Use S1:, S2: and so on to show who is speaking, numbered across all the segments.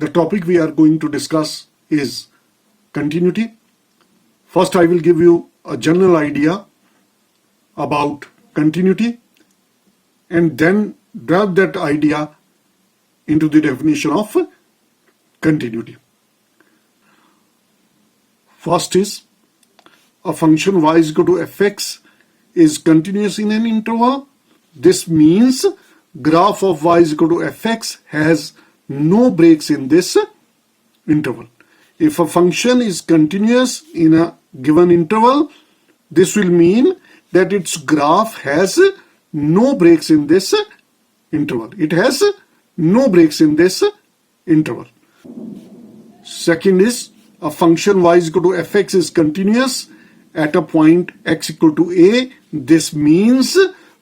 S1: The topic we are going to discuss is continuity. First, I will give you a general idea about continuity and then delve that idea into the definition of continuity. First is, a function y is equal to fx is continuous in an interval. This means graph of y is equal to fx has no breaks in this interval. If a function is continuous in a given interval, this will mean that its graph has no breaks in this interval. It has no breaks in this interval. Second is, a function y is equal to fx is continuous at a point x equal to a. This means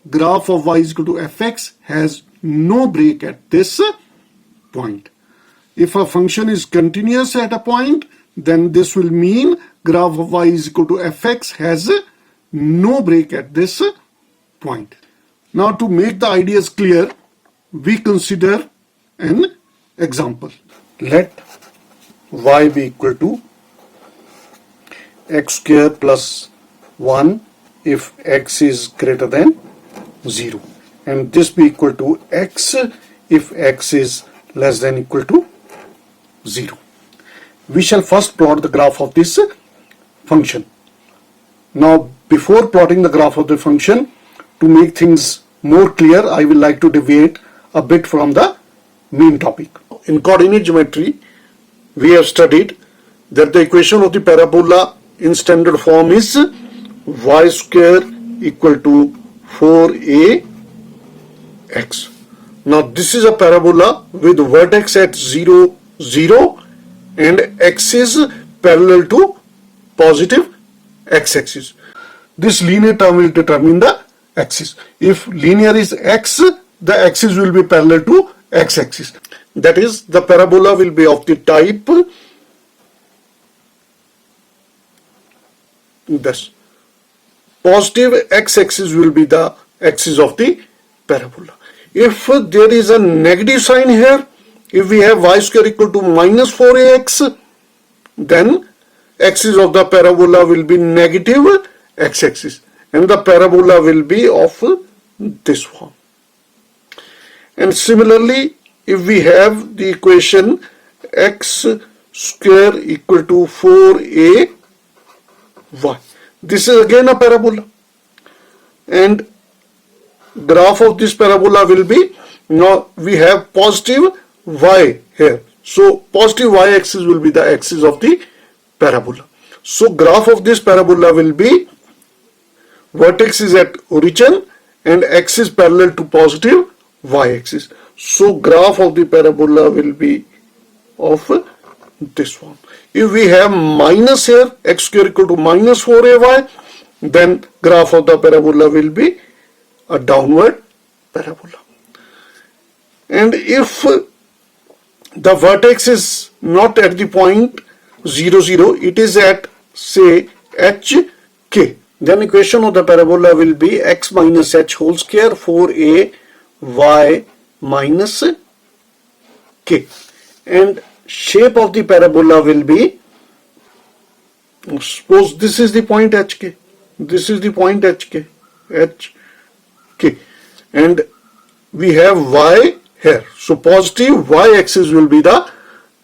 S1: graph of y is equal to fx has no break at this point. If a function is continuous at a point, then this will mean graph of y is equal to fx has no break at this point. Now, to make the ideas clear, we consider an example. Let y be equal to x square plus 1 if x is greater than 0, and this be equal to x if x is less than equal to 0. We shall first plot the graph of this function. Now, before plotting the graph of the function, to make things more clear, I will like to deviate a bit from the main topic. In coordinate geometry, we have studied that the equation of the parabola in standard form is y square equal to 4ax. Now, this is a parabola with vertex at 0, 0 and axis parallel to positive x-axis. This linear term will determine the axis. If linear is x, the axis will be parallel to x-axis. That is, the parabola will be of the type this. Positive x-axis will be the axis of the parabola. If there is a negative sign here, if we have y square equal to minus 4ax, then axis of the parabola will be negative x-axis and the parabola will be of this form. And similarly, if we have the equation x square equal to 4ay, this is again a parabola, and graph of this parabola will be, now we have positive y here, so positive y-axis will be the axis of the parabola. So graph of this parabola will be, vertex is at origin and axis parallel to positive y-axis. So graph of the parabola will be of this form. If we have minus here, x square equal to minus 4ay, then graph of the parabola will be a downward parabola. And if the vertex is not at the point 0, 0, it is at, say, hk, then equation of the parabola will be x minus h whole square 4a y minus k, and shape of the parabola will be, suppose this is the point hk, this is the point hk, and we have y here, so positive y-axis will be the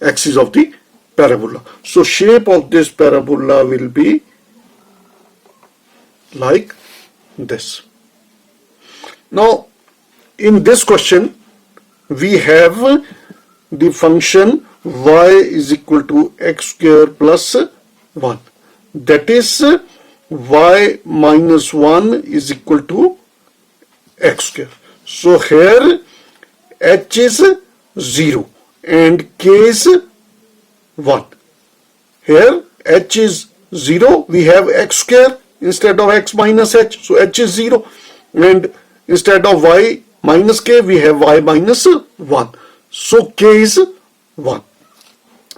S1: axis of the parabola. So shape of this parabola will be like this. Now, in this question, we have the function y is equal to x square plus 1. That is, y minus 1 is equal to x square. So here h is 0 and k is 1. Here h is 0, we have x square instead of x minus h, so h is 0, and instead of y minus k we have y minus 1, so k is 1.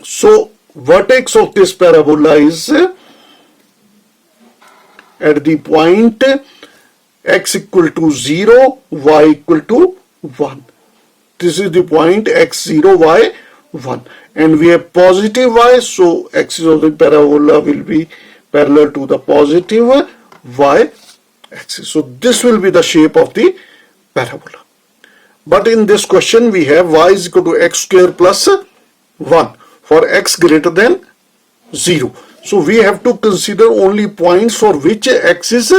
S1: So vertex of this parabola is at the point x equal to 0, y equal to 1. This is the point x0, y 1. And we have positive y, so axis of the parabola will be parallel to the positive y axis. So this will be the shape of the parabola. But in this question we have y is equal to x square plus 1 for x greater than 0. So we have to consider only points for which x is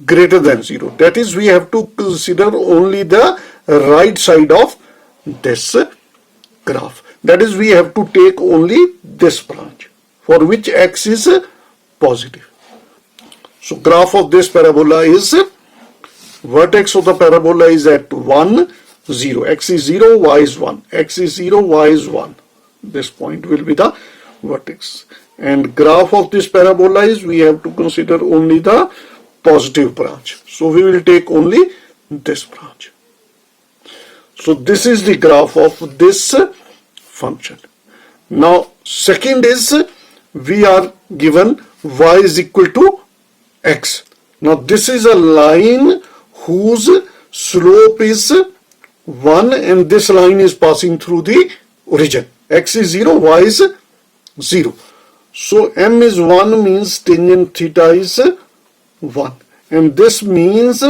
S1: greater than 0. That is, we have to consider only the right side of this graph. That is, we have to take only this branch for which x is positive. So graph of this parabola is, vertex of the parabola is at 1, 0. X is 0, y is 1. X is 0, y is 1. This point will be the vertex. And graph of this parabola is, we have to consider only the positive branch. So we will take only this branch. So this is the graph of this function. Now second is, we are given y is equal to x. Now this is a line whose slope is 1 and this line is passing through the origin. X is 0, y is 0. So m is 1 means tangent theta is 1. And this means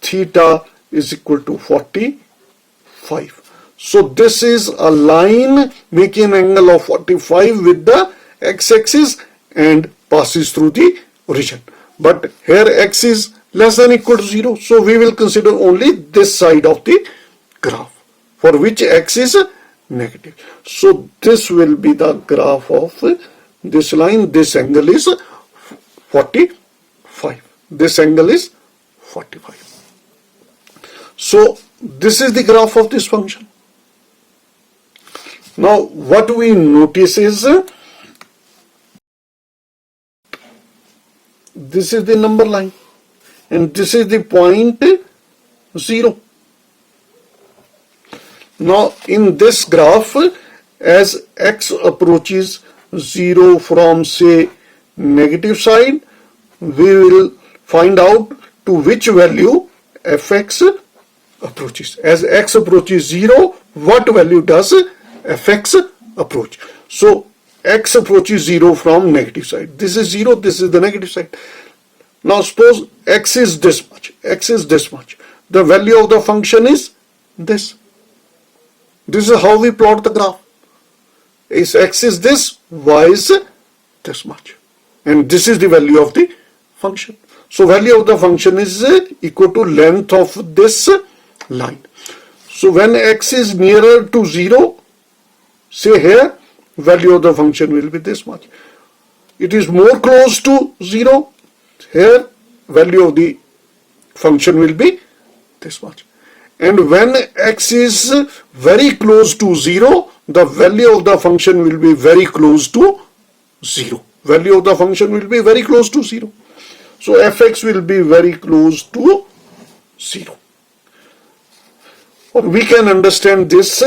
S1: theta is equal to 45. So this is a line making an angle of 45 with the x-axis and passes through the origin. But here x is less than or equal to 0. So we will consider only this side of the graph for which x is negative. So this will be the graph of this line. This angle is 45. This angle is 45. So this is the graph of this function. Now what we notice is, this is the number line and this is the point 0. Now in this graph, as x approaches 0 from say negative side, we will find out to which value fx approaches. As x approaches 0, what value does fx approach? So x approaches 0 from negative side. This is 0, this is the negative side. Now suppose x is this much, x is this much. The value of the function is this. This is how we plot the graph. Is x is this, y is this much. And this is the value of the function. So value of the function is equal to length of this line. So when x is nearer to 0, say here, value of the function will be this much. It is more close to 0, here value of the function will be this much. And when x is very close to 0, the value of the function will be very close to 0. Value of the function will be very close to 0. So fx will be very close to 0. Or we can understand this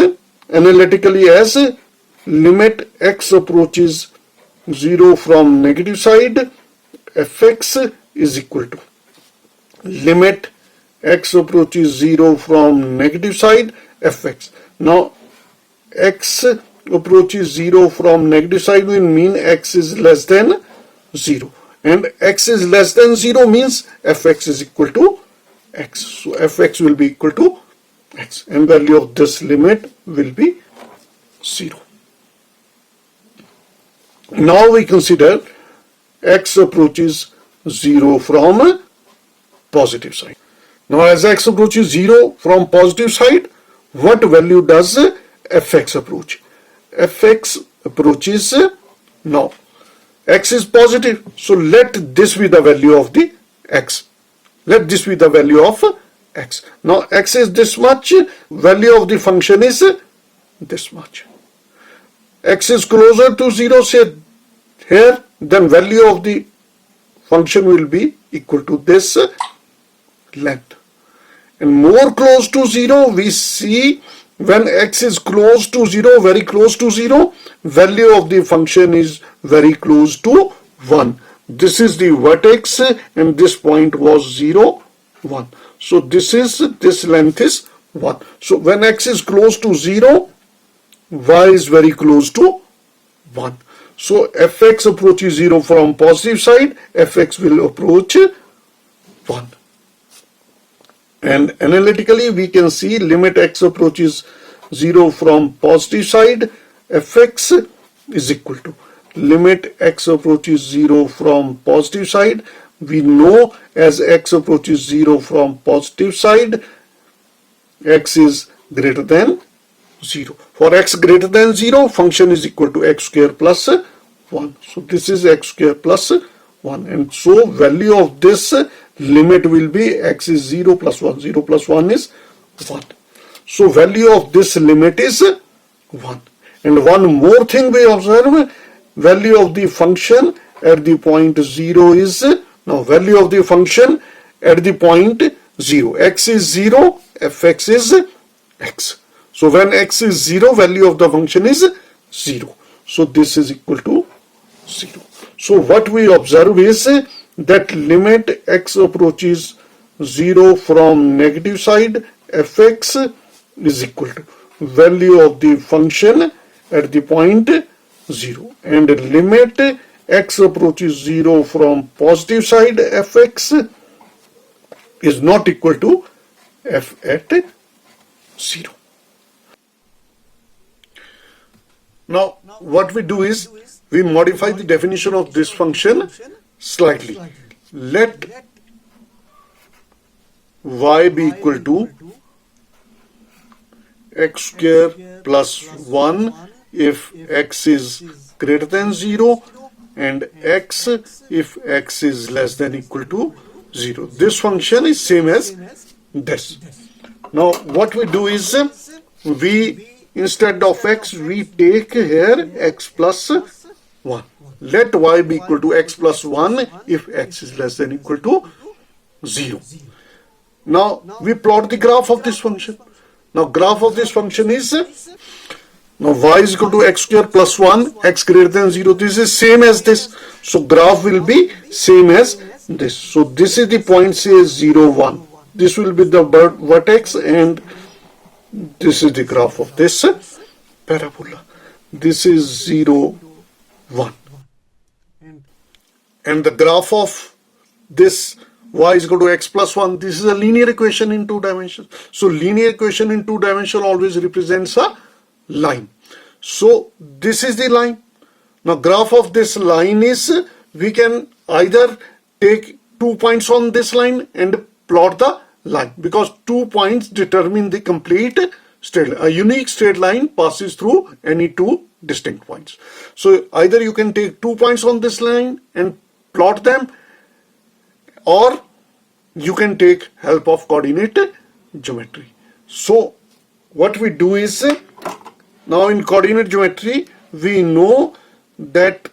S1: analytically as limit x approaches 0 from negative side, fx is equal to limit x approaches 0 from negative side, fx. Now x approaches 0 from negative side will mean x is less than 0. And x is less than 0 means fx is equal to x. So fx will be equal to x. And value of this limit will be 0. Now we consider x approaches 0 from positive side. Now as x approaches 0 from positive side, what value does fx approach? Fx approaches, now x is positive, so let this be the value of the x. Let this be the value of x. Now x is this much, value of the function is this much. X is closer to 0, say here, then value of the function will be equal to this length. And more close to 0, we see when x is close to 0, very close to 0, value of the function is very close to 1. This is the vertex and this point was 0, 1. So this length is 1. So when x is close to 0, y is very close to 1. So fx approaches 0 from positive side, fx will approach 1. And analytically we can see limit x approaches 0 from positive side, fx is equal to limit x approaches 0 from positive side. We know as x approaches 0 from positive side, x is greater than 0. For x greater than 0, function is equal to x square plus 1. So this is x square plus 1. And so value of this limit will be x is 0 plus 1. 0 plus 1 is 1. So value of this limit is 1. And one more thing we observe, value of the function at the point 0 is, now value of the function at the point 0. X is 0, fx is x. So when x is 0, value of the function is 0. So this is equal to 0. So what we observe is that limit x approaches 0 from negative side, fx is equal to value of the function at the point 0. And limit x approaches 0 from positive side, fx is not equal to f at 0. Now what we do is we modify the definition of this function slightly. Let y be equal to x square plus 1 if x is greater than 0 and x if x is less than equal to 0. This function is same as this. Now what we do is we, instead of x, we take here x plus 1. Let y be equal to x plus 1 if x is less than equal to 0. Now we plot the graph of this function. Now graph of this function is, now y is equal to x square plus 1, x greater than 0. This is same as this. So graph will be same as this. So this is the point, say 0, 1. This will be the vertex and this is the graph of this parabola. This is 0, 1. And the graph of this y is equal to x plus 1. This is a linear equation in 2 dimensions. So linear equation in 2 dimensions always represents a line. So this is the line. Now graph of this line is, we can either take 2 points on this line and plot the line, because 2 points determine the complete straight line. A unique straight line passes through any 2 distinct points. So either you can take 2 points on this line and plot them, or you can take help of coordinate geometry. So what we do is, now in coordinate geometry we know that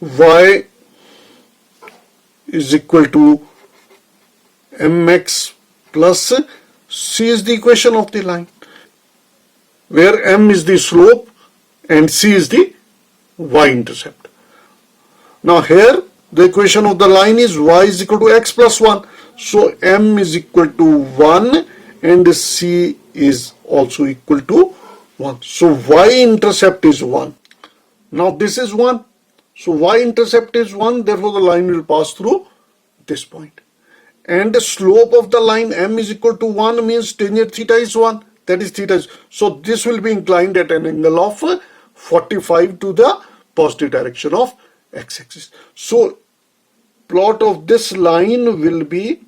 S1: y is equal to mx plus c is the equation of the line, where m is the slope and c is the y-intercept. Now here the equation of the line is y is equal to x plus 1. So m is equal to 1 and c is also equal to 1. So y-intercept is 1. Now this is 1. So y-intercept is 1, therefore the line will pass through this point. And the slope of the line m is equal to 1 means tangent theta is 1. That is theta is. So this will be inclined at an angle of 45 to the positive direction of x-axis. So plot of this line will be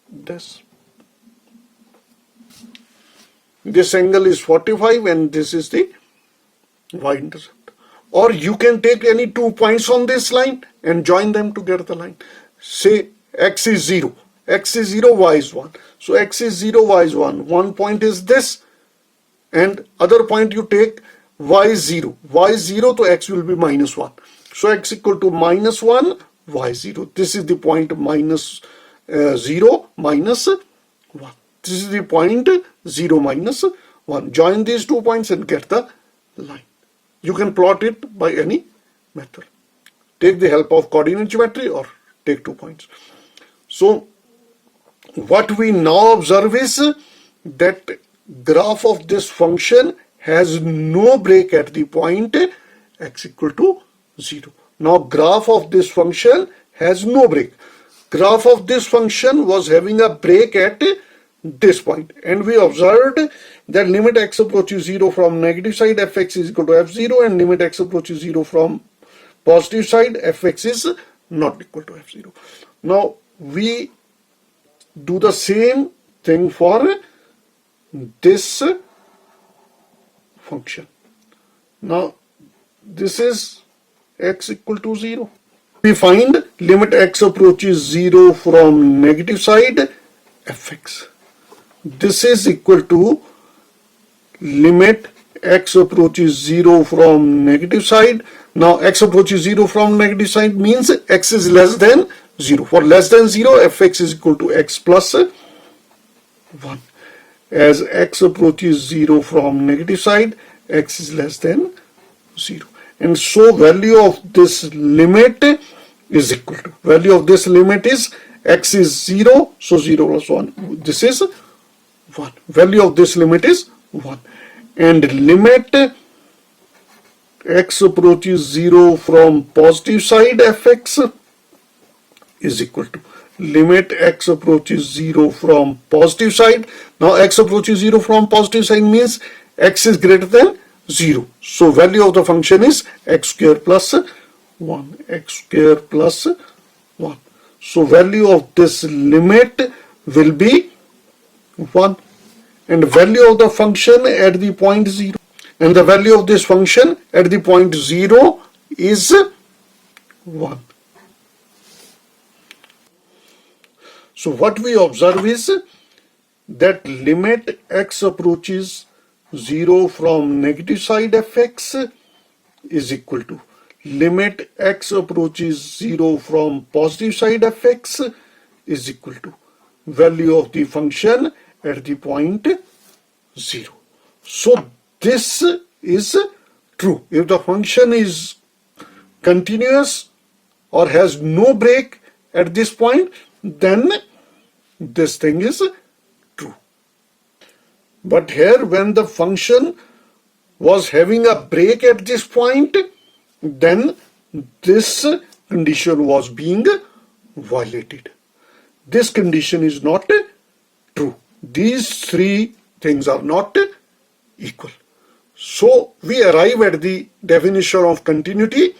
S1: this. This angle is 45 and this is the y-intercept. Or you can take any 2 points on this line and join them to get the line. Say x is 0, x is 0, y is 1. So x is 0, y is 1. One point is this and other point you take y is 0. Y is 0, so x will be minus 1. So x equal to minus 1, y 0. This is the point minus 0 minus 1. This is the point 0 minus 1. Join these 2 points and get the line. You can plot it by any method. Take the help of coordinate geometry or take 2 points. So what we now observe is that graph of this function has no break at the point x equal to 0. Now graph of this function has no break. Graph of this function was having a break at this point, and we observed that limit x approaches 0 from negative side fx is equal to f0, and limit x approaches 0 from positive side fx is not equal to f0. Now we do the same thing for this function. Now this is x equal to 0. We find limit x approaches 0 from negative side fx. This is equal to limit x approaches 0 from negative side. Now x approaches 0 from negative side means x is less than 0. For less than 0, fx is equal to x plus 1. As x approaches 0 from negative side, x is less than 0. And so value of this limit is equal to, value of this limit is x is 0, so 0 plus 1. This is 1. Value of this limit is 1. And limit x approaches 0 from positive side fx is equal to limit x approaches 0 from positive side. Now x approaches 0 from positive side means x is greater than 0. So value of the function is x square plus 1. X square plus 1. So value of this limit will be 1. And value of the function at the point 0. And the value of this function at the point 0 is 1. So what we observe is that limit x approaches 0 from negative side fx is equal to limit x approaches 0 from positive side fx is equal to value of the function at the point 0. So this is true. If the function is continuous or has no break at this point, then this thing is true. But here when the function was having a break at this point, then this condition was being violated. This condition is not true. These three things are not equal. So we arrive at the definition of continuity,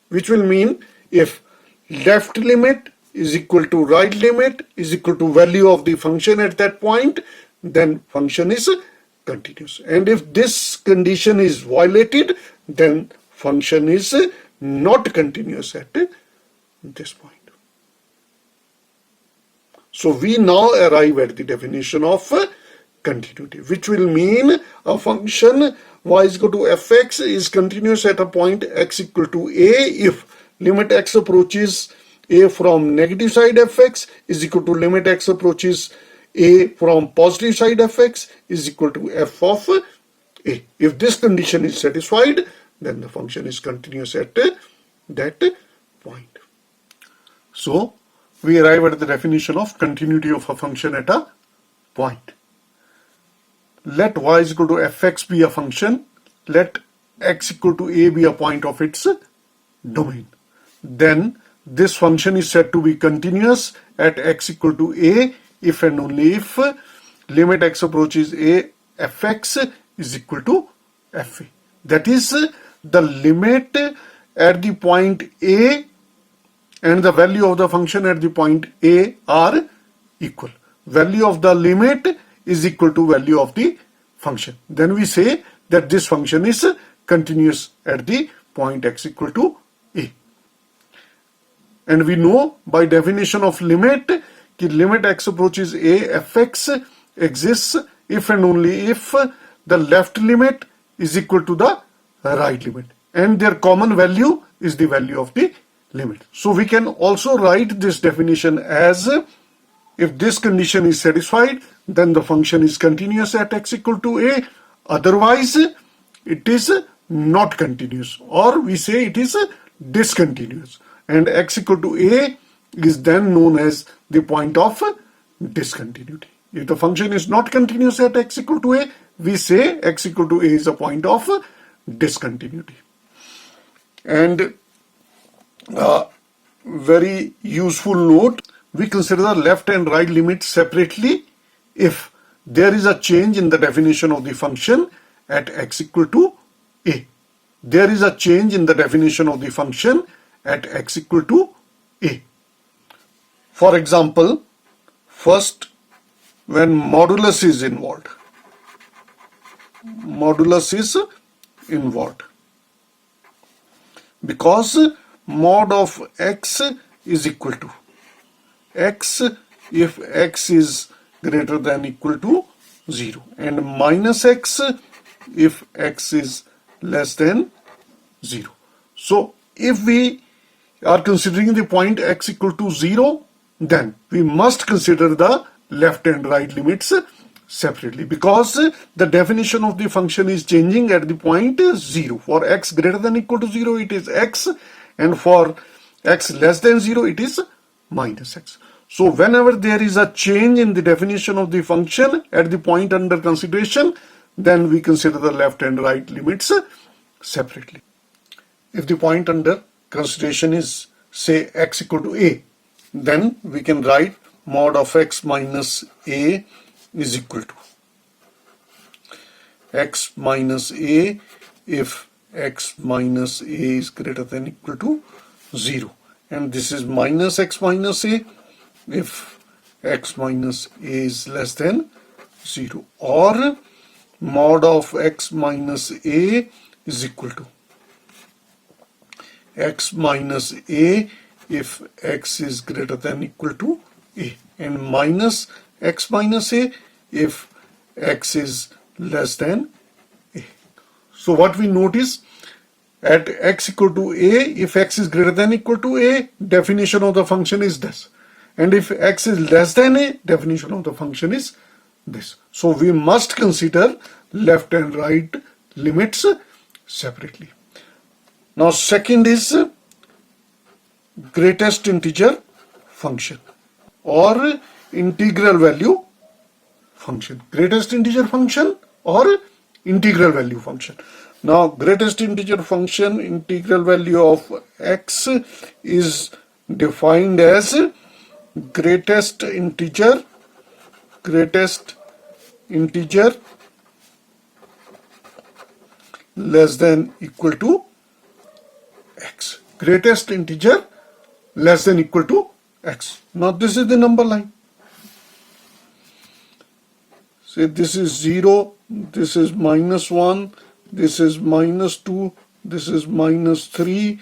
S1: which will mean if left limit is equal to right limit is equal to value of the function at that point, then function is continuous. And if this condition is violated, then function is not continuous at this point. So we now arrive at the definition of continuity, which will mean a function y is equal to fx is continuous at a point x equal to a if limit x approaches a from negative side fx is equal to limit x approaches a from positive side fx is equal to f of a. If this condition is satisfied, then the function is continuous at that point. So we arrive at the definition of continuity of a function at a point. Let y is equal to fx be a function. Let x equal to a be a point of its domain. Then this function is said to be continuous at x equal to a if and only if limit x approaches a fx is equal to fa. That is, the limit at the point a and the value of the function at the point a are equal. Value of the limit is equal to value of the function. Then we say that this function is continuous at the point x equal to a. And we know by definition of limit that limit x approaches a fx exists if and only if the left limit is equal to the right limit and their common value is the value of the limit. So we can also write this definition as if this condition is satisfied, then the function is continuous at x equal to a, otherwise it is not continuous, or we say it is discontinuous, and x equal to a is then known as the point of discontinuity. If the function is not continuous at x equal to a, we say x equal to a is a point of discontinuity. And very useful note, we consider the left and right limits separately if there is a change in the definition of the function at x equal to a. There is a change in the definition of the function at x equal to a. For example, first, when modulus is involved. Modulus is involved. Because mod of x is equal to x if x is greater than equal to 0, and minus x if x is less than 0. So if we are considering the point x equal to 0, then we must consider the left and right limits separately, because the definition of the function is changing at the point 0. For x greater than equal to 0 it is x, and for x less than 0 it is minus x. So whenever there is a change in the definition of the function at the point under consideration, then we consider the left and right limits separately. If the point under consideration is, say, x equal to a, then we can write mod of x minus a is equal to x minus a if x minus a is greater than equal to 0, and this is minus x minus a if x minus a is less than 0, or mod of x minus a is equal to x minus a if x is greater than equal to a, and minus x minus a if x is less than a. So what we notice, at x equal to a, if x is greater than equal to a, definition of the function is this, and if x is less than a, definition of the function is this. So we must consider left and right limits separately. Now second is greatest integer function or integral value function. Greatest integer function or integral value function. Now greatest integer function, integral value of x is defined as greatest integer less than equal to x. Greatest integer less than equal to x. Now this is the number line. Say this is 0, this is minus 1, this is minus 2, this is minus 3,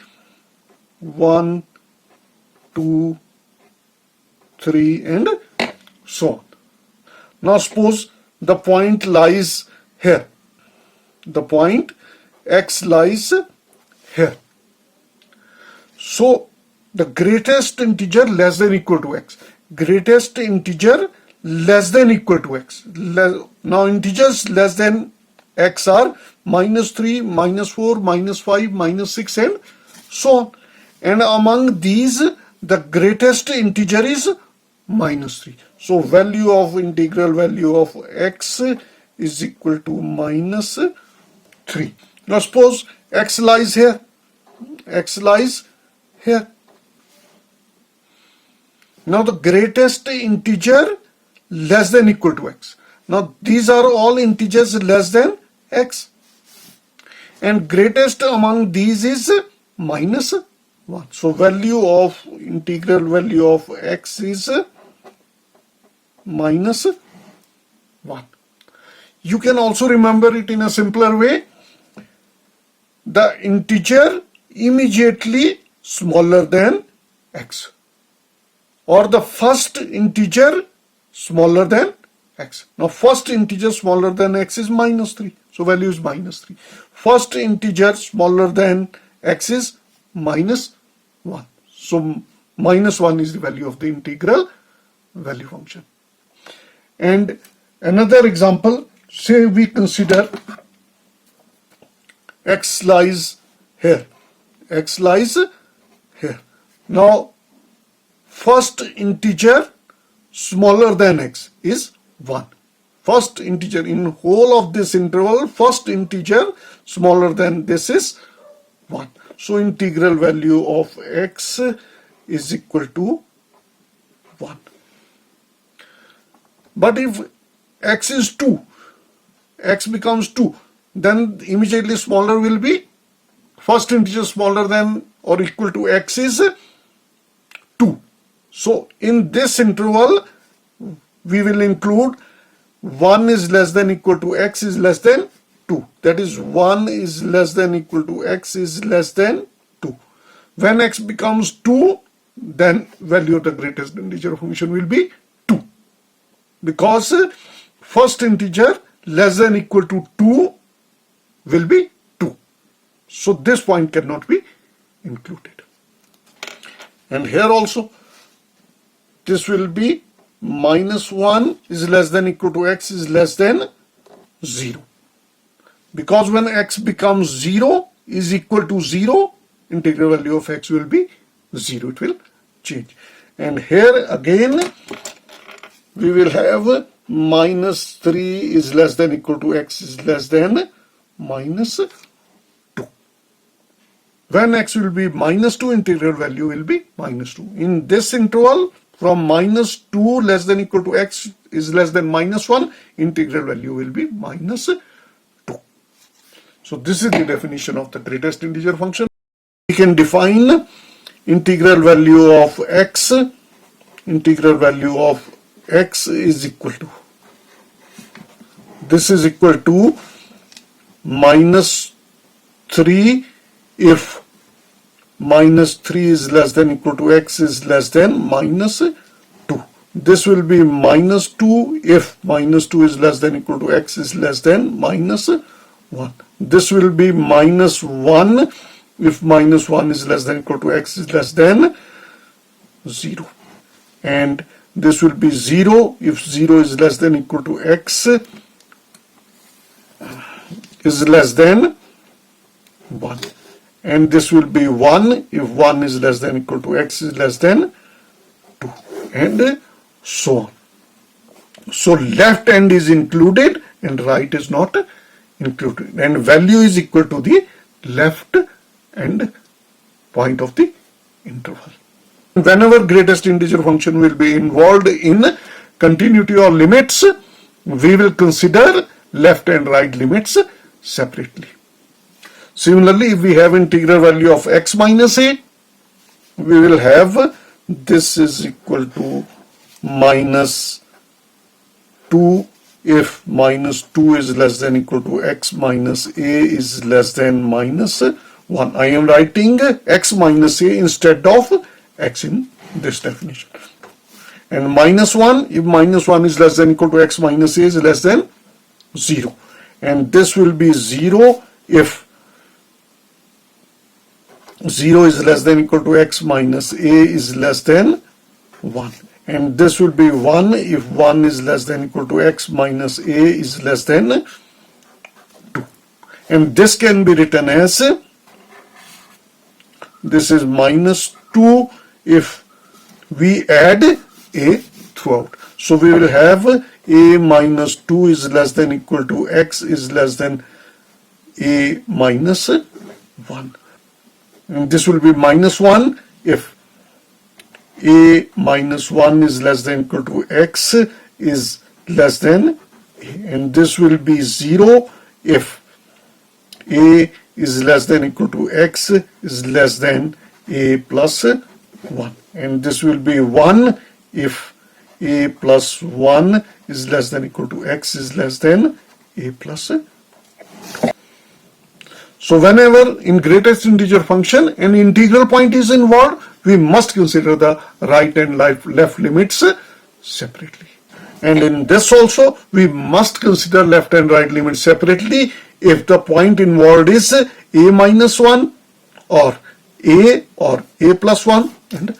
S1: 1, 2, 3, and so on. Now suppose the point lies here. The point x lies here. So the greatest integer less than equal to x. Greatest integer less than equal to x. Now integers less than x are minus 3, minus 4, minus 5, minus 6, and so on. And among these, the greatest integer is minus 3. So value of integral value of x is equal to minus 3. Now suppose x lies here. X lies here. Now the greatest integer less than equal to x. Now these are all integers less than x. And greatest among these is minus 1. So value of integral value of x is minus 1. You can also remember it in a simpler way. The integer immediately smaller than x, or the first integer smaller than x. Now first integer smaller than x is minus 3. So value is minus 3. First integer smaller than x is minus 1. So minus 1 is the value of the integral value function. And another example, say we consider x lies here. X lies here. Now first integer smaller than x is 1. first integer in whole of this interval, first integer smaller than this is 1. So integral value of x is equal to 1. But if x is 2, x becomes 2, then immediately smaller will be first integer smaller than or equal to x is 2. So in this interval we will include 1 is less than equal to x is less than 2. That is 1 is less than equal to x is less than 2. When x becomes 2, then value of the greatest integer function will be 2. Because first integer less than equal to 2 will be 2. So this point cannot be included. And here also this will be minus 1 is less than equal to x is less than 0. Because when x becomes 0 is equal to 0, integral value of x will be 0. It will change. And here again we will have minus 3 is less than equal to x is less than minus 2. When x will be minus 2, integral value will be minus 2. In this interval, from minus 2 less than equal to x is less than minus 1, integral value will be minus 2. So this is the definition of the greatest integer function. We can define integral value of x. Integral value of x is equal to, this is equal to minus 3 if minus 3 is less than equal to x is less than minus 2. This will be minus 2 if minus 2 is less than equal to x is less than minus 1. This will be minus 1 if minus 1 is less than equal to x is less than 0. And this will be 0 if 0 is less than equal to x is less than 1. And this will be 1 if 1 is less than equal to x is less than 2, and so on. So left end is included and right is not included, and value is equal to the left end point of the interval. Whenever greatest integer function will be involved in continuity or limits, we will consider left and right limits separately. Similarly, if we have integral value of x minus a, we will have this is equal to minus 2 if minus 2 is less than equal to x minus a is less than minus 1. I am writing x minus a instead of x in this definition. And minus 1 if minus 1 is less than equal to x minus a is less than 0. And this will be 0 if 0 is less than equal to x minus a is less than 1. And this will be 1 if 1 is less than equal to x minus a is less than 2. And this can be written as, this is minus 2 if we add a throughout. So we will have a minus 2 is less than equal to x is less than a minus 1. And this will be minus 1 if a minus 1 is less than equal to x is less than a. And this will be 0 if a is less than equal to x is less than a plus 1. And this will be 1 if a plus 1 is less than equal to x is less than a plus 2. So whenever in greatest integer function an integral point is involved, we must consider the right and left limits separately. And in this also, we must consider left and right limits separately if the point involved is a minus 1 or a plus 1 and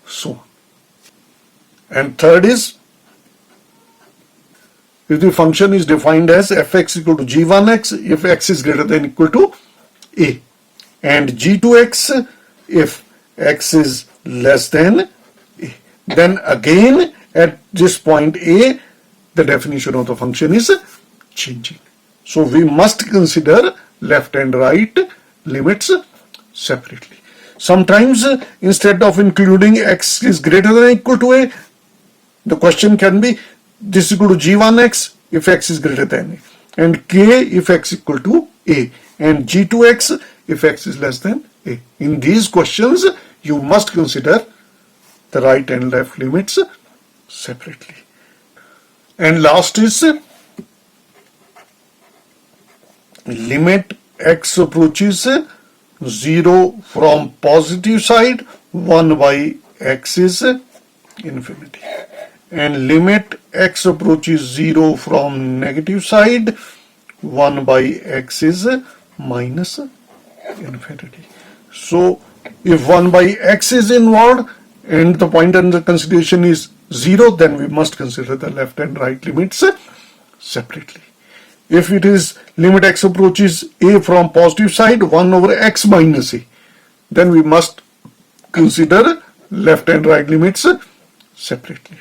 S1: so on. And third is, if the function is defined as fx equal to g1x if x is greater than equal to a, and g2x if x is less than a. Then again at this point a, the definition of the function is changing. So we must consider left and right limits separately. Sometimes instead of including x is greater than or equal to a, the question can be this is equal to g1x if x is greater than a, and k if x is equal to a, and g2x if x is less than a. In these questions, you must consider the right and left limits separately. And last is limit x approaches 0 from positive side, 1 by x is infinity, and limit x approaches 0 from negative side, 1 by x is minus infinity. So if 1 by x is involved and the point under consideration is 0, then we must consider the left and right limits separately. If it is limit x approaches a from positive side, 1 over x minus a, then we must consider left and right limits separately.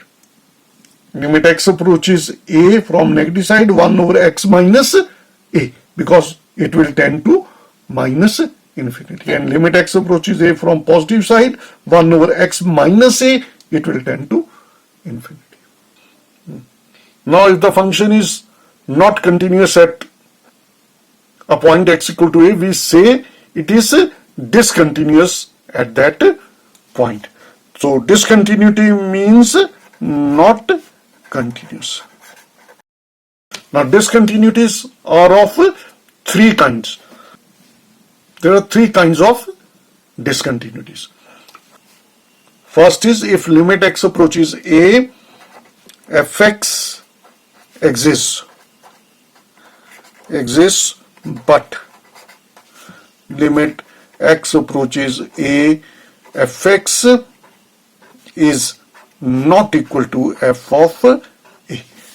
S1: Limit x approaches a from negative side, 1 over x minus a, because it will tend to minus infinity. And limit x approaches a from positive side, 1 over x minus a, it will tend to infinity. Now if the function is not continuous at a point x equal to a, we say it is discontinuous at that point. So discontinuity means not continuous. Now discontinuities are of 3 kinds. There are 3 kinds of discontinuities. First is if limit x approaches a, fx exists, but limit x approaches a, fx is not equal to f of a.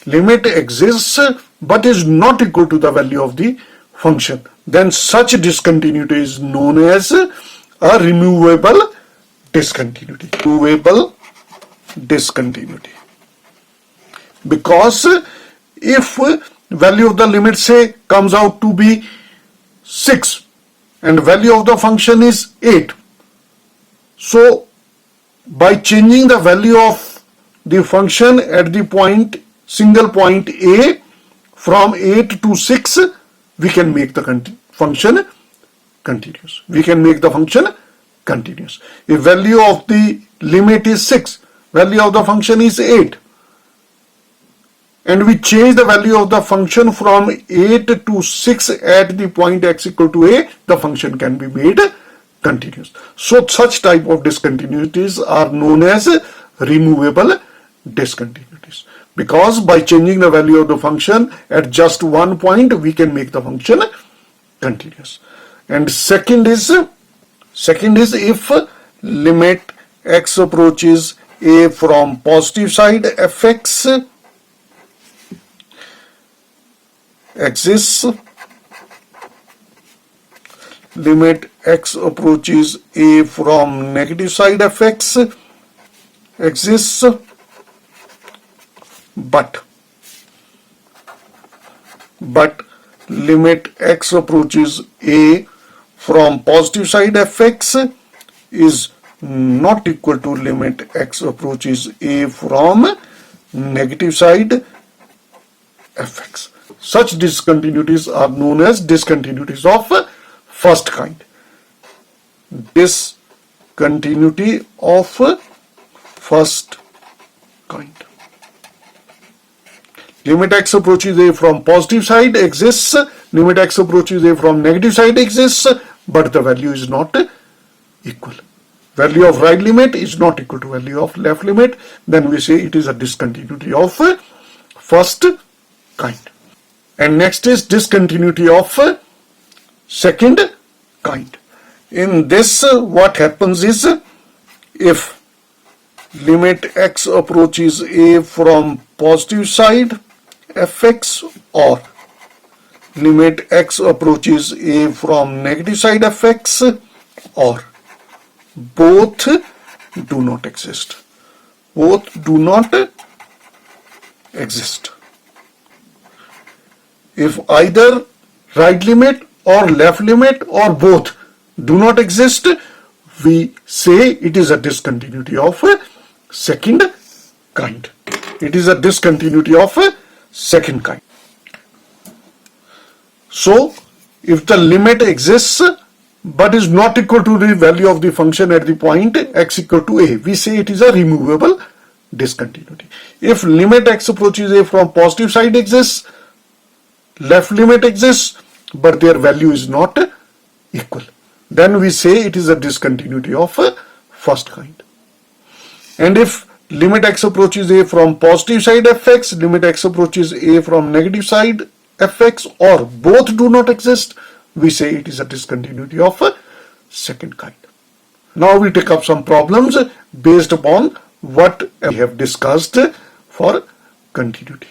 S1: Limit exists but is not equal to the value of the function. Then such discontinuity is known as a removable discontinuity. Removable discontinuity. Because if value of the limit say comes out to be 6 and value of the function is 8, so by changing the value of the function at the point single point a from 8 to 6, we can make the function continuous. We can make the function continuous. If value of the limit is 6, value of the function is 8, and we change the value of the function from 8 to 6 at the point x equal to a, the function can be made continuous. So such type of discontinuities are known as removable discontinuities, because by changing the value of the function at just one point, we can make the function continuous. And second is if limit x approaches a from positive side, fx exists, limit x approaches a from negative side, fx exists, but limit x approaches a from positive side, fx is not equal to limit x approaches a from negative side, fx. Such discontinuities are known as discontinuities of first kind. Discontinuity of first kind. Limit x approaches a from positive side exists, limit x approaches a from negative side exists, but the value is not equal. Value of right limit is not equal to value of left limit, then we say it is a discontinuity of first kind. And next is discontinuity of second kind. In this, what happens is if limit x approaches a from positive side, fx, or limit x approaches a from negative side, fx, or both do not exist. Both do not exist. if either right limit or left limit or both do not exist, we say it is a discontinuity of second kind. It is a discontinuity of second kind. So, if the limit exists but is not equal to the value of the function at the point x equal to a, we say it is a removable discontinuity. If limit x approaches a from positive side exists, left limit exists, but their value is not equal, then we say it is a discontinuity of first kind. And if limit x approaches a from positive side fx, limit x approaches a from negative side fx, or both do not exist, we say it is a discontinuity of second kind. Now we take up some problems based upon what we have discussed for continuity.